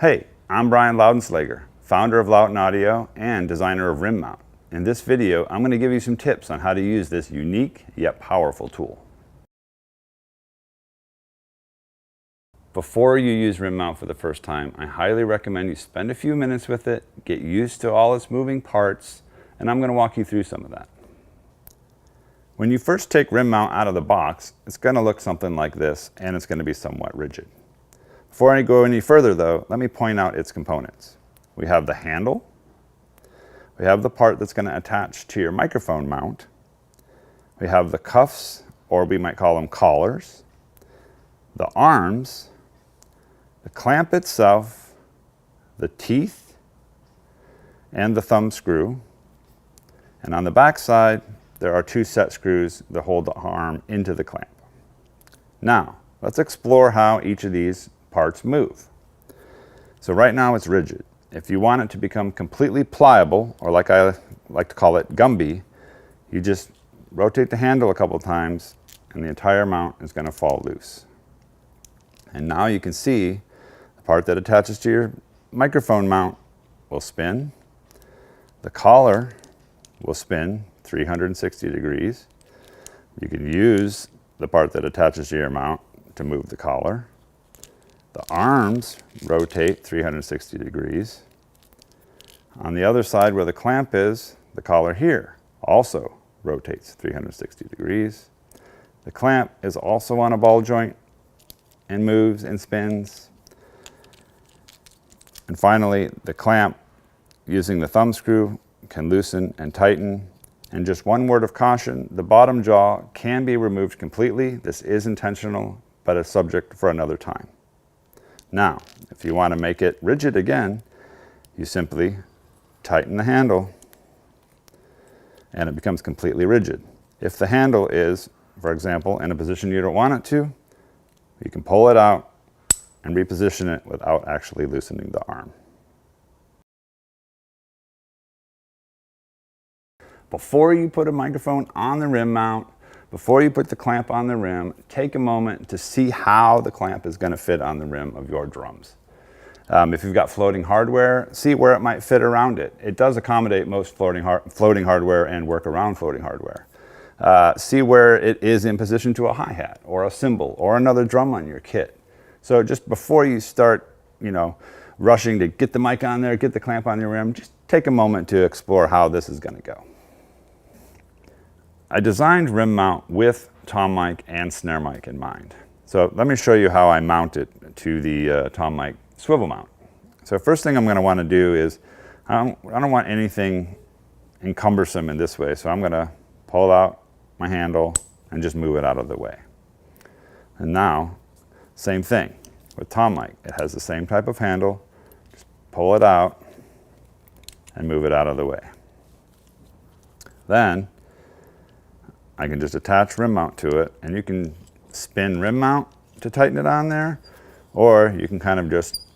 Hey, I'm Loudenslager, founder of Lauten Audio and designer of Rim Mount. In this video, I'm going to give you some tips on how to use this unique yet powerful tool. Before you use Rim Mount for the first time, I highly recommend you spend a few minutes with it, get used to all its moving parts, and I'm going to walk you through some of that. When you first take Rim Mount out of the box, it's going to look something like this, and it's going to be somewhat rigid. Before I go any further though, let me point out its components. We have the handle, we have the part that's going to attach to your microphone mount, we have the cuffs, or we might call them collars, the arms, the clamp itself, the teeth, and the thumb screw. And on the back side, there are two set screws that hold the arm into the clamp. Now, let's explore how each of these parts move. So right now it's rigid. If you want it to become completely pliable, or like I like to call it Gumby, you just rotate the handle a couple times and the entire mount is going to fall loose. And now you can see the part that attaches to your microphone mount will spin. The collar will spin 360 degrees. You can use the part that attaches to your mount to move the collar. The arms rotate 360 degrees. On the other side where the clamp is, the collar here also rotates 360 degrees. The clamp is also on a ball joint and moves and spins. And finally, the clamp, using the thumb screw, can loosen and tighten. And just one word of caution, the bottom jaw can be removed completely. This is intentional, but a subject for another time. Now, if you want to make it rigid again, you simply tighten the handle and it becomes completely rigid. If the handle is, for example, in a position you don't want it to, you can pull it out and reposition it without actually loosening the arm. Before you put a microphone on the rim mount, before you put the clamp on the rim, take a moment to see how the clamp is going to fit on the rim of your drums. If you've got floating hardware, see where it might fit around it. It does accommodate most floating hardware and work around floating hardware. See where it is in position to a hi-hat or a cymbal or another drum on your kit. So just before you start, rushing to get the mic on there, get the clamp on your rim, just take a moment to explore how this is going to go. I designed Rim Mount with tom mic and snare mic in mind. So let me show you how I mount it to the tom mic swivel mount. So first thing I'm going to want to do is, I don't want anything encumbersome in this way, so I'm going to pull out my handle and just move it out of the way. And now, same thing with tom mic. It has the same type of handle. Just pull it out and move it out of the way. Then I can just attach rim mount to it, and you can spin rim mount to tighten it on there, or you can kind of just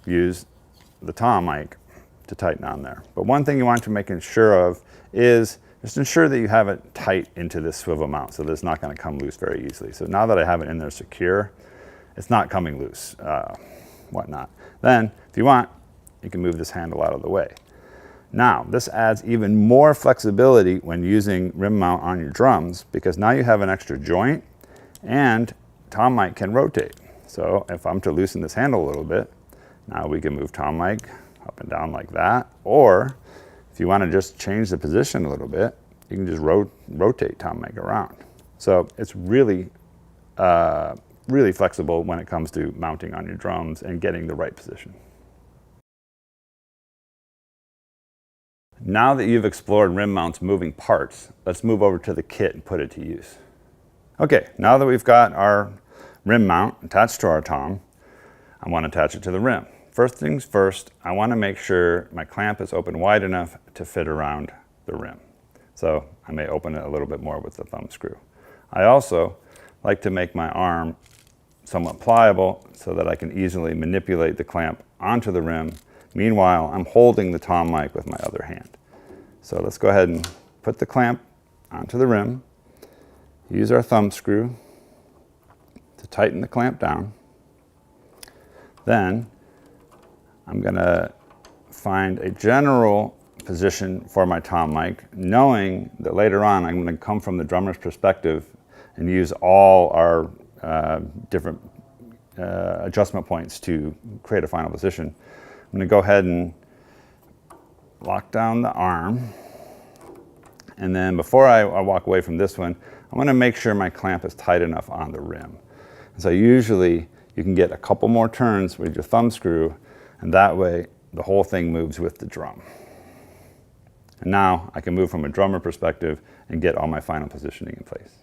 use the tom mic to tighten on there. But one thing you want to make sure of is just ensure that you have it tight into this swivel mount so that it's not going to come loose very easily. So now that I have it in there secure, it's not coming loose, whatnot. Then, if you want, you can move this handle out of the way. Now, this adds even more flexibility when using rim mount on your drums, because now you have an extra joint and tom mic can rotate. So if I'm to loosen this handle a little bit, now we can move tom mic up and down like that. Or if you want to just change the position a little bit, you can just rotate tom mic around. So it's really, really flexible when it comes to mounting on your drums and getting the right position. Now that you've explored Rim Mount's moving parts, let's move over to the kit and put it to use. Okay, now that we've got our rim mount attached to our tom, I want to attach it to the rim. First things first, I want to make sure my clamp is open wide enough to fit around the rim. So I may open it a little bit more with the thumb screw. I also like to make my arm somewhat pliable so that I can easily manipulate the clamp onto the rim. Meanwhile, I'm holding the tom mic with my other hand. So let's go ahead and put the clamp onto the rim, use our thumb screw to tighten the clamp down. Then I'm gonna find a general position for my tom mic, knowing that later on I'm gonna come from the drummer's perspective and use all our different adjustment points to create a final position. I'm gonna go ahead and lock down the arm. And then before I walk away from this one, I want to make sure my clamp is tight enough on the rim. And so usually you can get a couple more turns with your thumb screw, and that way the whole thing moves with the drum. And now I can move from a drummer perspective and get all my final positioning in place.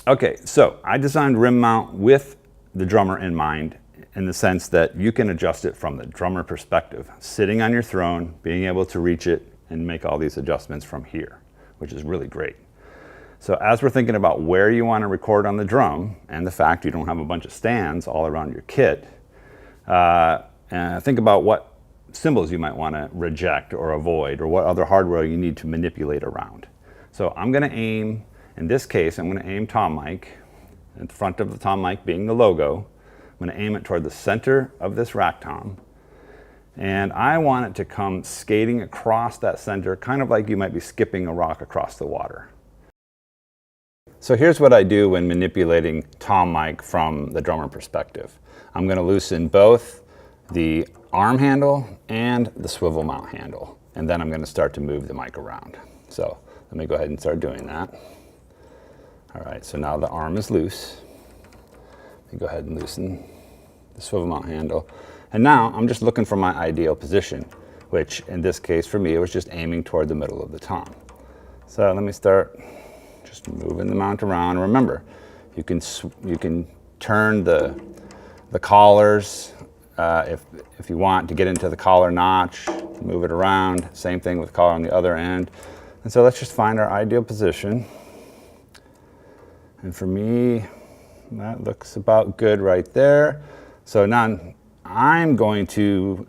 Okay, so I designed rim mount with the drummer in mind, in the sense that you can adjust it from the drummer perspective, sitting on your throne, being able to reach it and make all these adjustments from here, which is really great. So as we're thinking about where you want to record on the drum, and the fact you don't have a bunch of stands all around your kit, think about what symbols you might want to reject or avoid, or what other hardware you need to manipulate around. So I'm going to aim, in this case, I'm going to aim tom mic, in front of the tom mic being the logo. I'm going to aim it toward the center of this rack tom, and I want it to come skating across that center, kind of like you might be skipping a rock across the water. So here's what I do when manipulating tom mic from the drummer perspective. I'm going to loosen both the arm handle and the swivel mount handle, and then I'm going to start to move the mic around. So let me go ahead and start doing that. All right, so now the arm is loose. Go ahead and loosen the swivel mount handle. And now I'm just looking for my ideal position, which in this case for me, it was just aiming toward the middle of the tom. So let me start just moving the mount around. Remember, you can turn the collars if you want to get into the collar notch, move it around. Same thing with collar on the other end. And so let's just find our ideal position. And for me, that looks about good right there. So now I'm going to,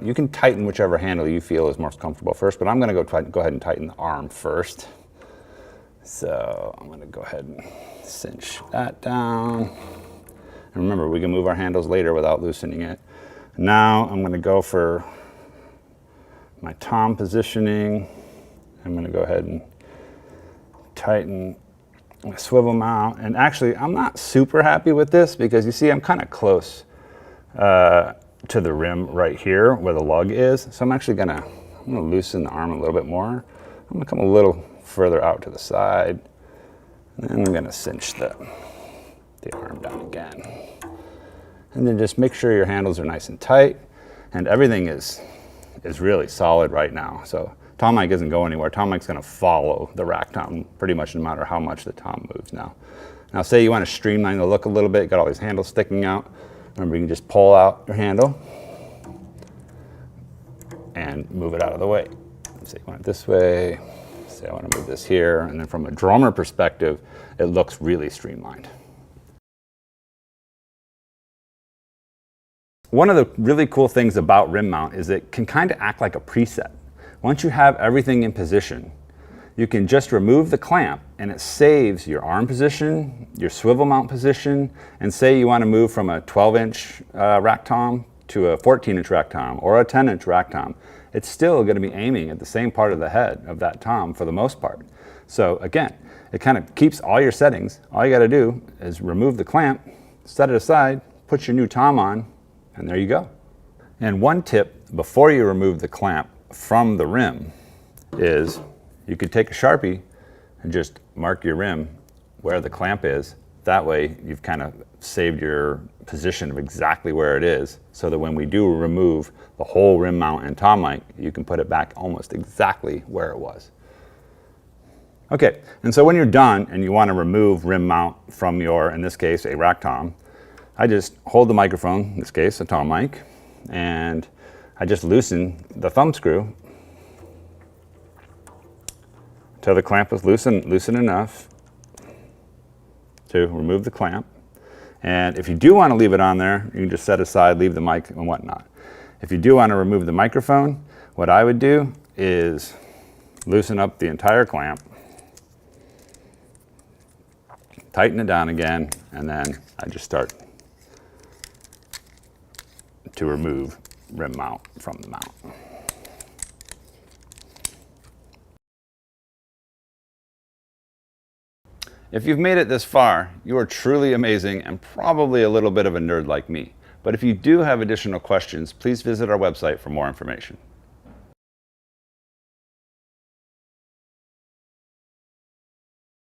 you can tighten whichever handle you feel is most comfortable first, but I'm going to go ahead and tighten the arm first. So I'm going to go ahead and cinch that down. And remember, we can move our handles later without loosening it. Now I'm going to go for my tom positioning. I'm going to go ahead and tighten a swivel mount, and actually I'm not super happy with this because you see I'm kind of close to the rim right here where the lug is. So I'm actually gonna loosen the arm a little bit more. I'm gonna come a little further out to the side, and then I'm gonna cinch the arm down again. And then just make sure your handles are nice and tight, and everything is really solid right now. So tom mic isn't going anywhere. Tom mic's going to follow the rack tom pretty much no matter how much the tom moves now. Now say you want to streamline the look a little bit, got all these handles sticking out. Remember, you can just pull out your handle and move it out of the way. Say you want it this way, say I want to move this here, and then from a drummer perspective, it looks really streamlined. One of the really cool things about rim mount is it can kind of act like a preset. Once you have everything in position, you can just remove the clamp and it saves your arm position, your swivel mount position, and say you want to move from a 12-inch rack tom to a 14-inch rack tom or a 10-inch rack tom. It's still going to be aiming at the same part of the head of that tom for the most part. So again, it kind of keeps all your settings. All you got to do is remove the clamp, set it aside, put your new tom on, and there you go. And one tip before you remove the clamp from the rim is you could take a Sharpie and just mark your rim where the clamp is. That way you've kind of saved your position of exactly where it is, so that when we do remove the whole rim mount and tom mic, you can put it back almost exactly where it was. Okay, and so when you're done and you want to remove rim mount from your, in this case, a rack tom, I just hold the microphone, in this case, a tom mic, and I just loosen the thumb screw until the clamp is loosen enough to remove the clamp. And if you do want to leave it on there, you can just set aside, leave the mic and whatnot. If you do want to remove the microphone, what I would do is loosen up the entire clamp, tighten it down again, and then I just start to remove rim mount from the mount. If you've made it this far, you are truly amazing and probably a little bit of a nerd like me. But if you do have additional questions, please visit our website for more information.